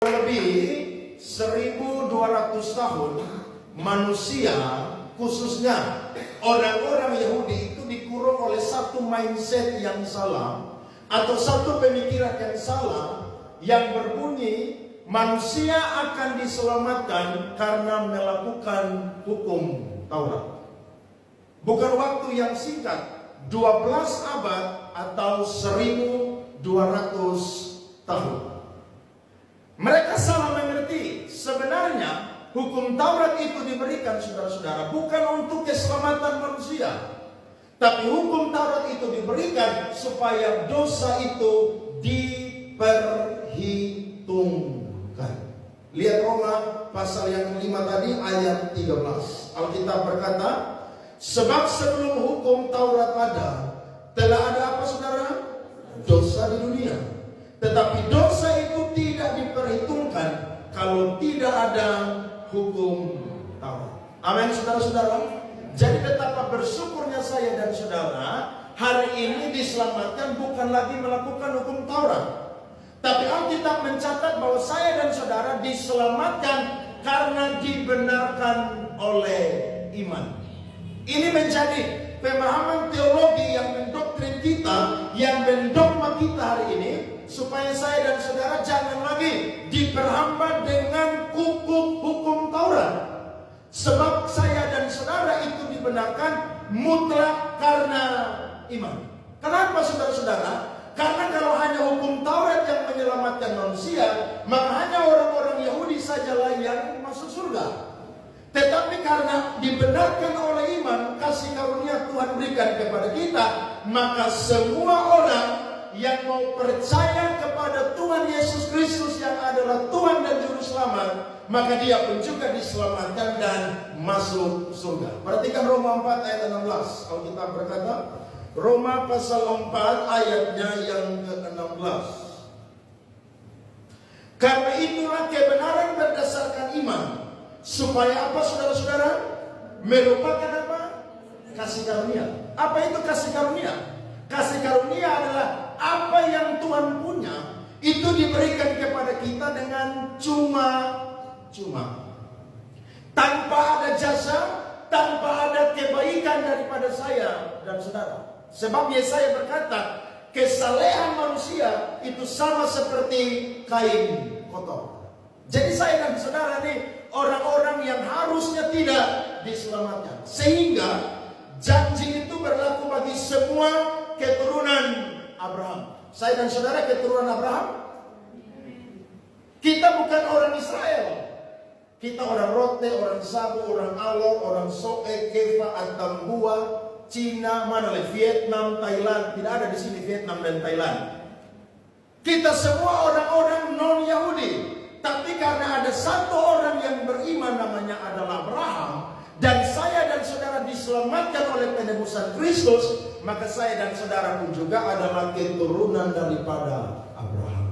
Lebih 1200 tahun manusia, khususnya orang-orang Yahudi, itu dikurung oleh satu mindset yang salah atau satu pemikiran yang salah yang berbunyi manusia akan diselamatkan karena melakukan hukum Taurat. Bukan waktu yang singkat, 12 abad atau 1200 tahun. Mereka salah mengerti. Sebenarnya hukum Taurat itu diberikan, saudara-saudara, bukan untuk keselamatan manusia, tapi hukum Taurat itu diberikan supaya dosa itu diperhitungkan. Lihat Roma pasal yang kelima tadi ayat 13. Alkitab berkata, sebab sebelum hukum Taurat ada, telah ada apa, saudara? Dosa di dunia. Tetapi dosa itu tidak diperhitungkan kalau tidak ada hukum Taurat. Amin, saudara-saudara. Jadi betapa bersyukurnya saya dan saudara hari ini diselamatkan bukan lagi melakukan hukum Taurat, tapi Alkitab mencatat bahwa saya dan saudara diselamatkan karena dibenarkan oleh iman. Ini menjadi pemahaman teologi yang mendoktrin kita, yang mendogma kita hari ini, supaya saya dan saudara jangan lagi diperhamba dengan hukum Taurat. Sebab saya dan saudara itu dibenarkan mutlak karena iman. Kenapa, saudara-saudara? Karena kalau hanya hukum Taurat yang menyelamatkan manusia, maka hanya orang-orang Yahudi sajalah yang masuk surga. Tetapi karena dibenarkan oleh iman, kasih karunia Tuhan berikan kepada kita, maka semua orang yang mau percaya kepada Tuhan Yesus Kristus yang adalah Tuhan dan Juru Selamat, maka dia pun juga diselamatkan dan masuk surga. Perhatikan Roma 4 ayat 16. Alkitab berkata, Roma pasal 4 ayatnya yang ke-16. Karena itulah kebenaran berdasarkan iman, supaya apa, saudara-saudara? Merupakan apa? Kasih karunia. Apa itu kasih karunia? Kasih karunia adalah apa yang Tuhan punya, itu diberikan kepada kita dengan cuma-cuma, tanpa ada jasa, tanpa ada kebaikan daripada saya dan saudara. Sebab Yesaya berkata, kesalehan manusia itu sama seperti kain kotor. Jadi saya dan saudara ini orang-orang yang harusnya tidak diselamatkan, sehingga janji itu berlaku bagi semua keturunan Abraham. Saya dan saudara keturunan Abraham. Kita bukan orang Israel. Kita orang Rote, orang Sabo, orang Alor, orang Soe, Kefa, Atambua, Cina, mana lagi, Vietnam, Thailand. Tidak ada di sini Vietnam dan Thailand. Kita semua orang-orang non-Yahudi. Tapi karena ada satu orang yang beriman namanya adalah Abraham, dan saya dan saudara diselamatkan oleh penebusan Kristus, maka saya dan saudara pun juga adalah keturunan daripada Abraham.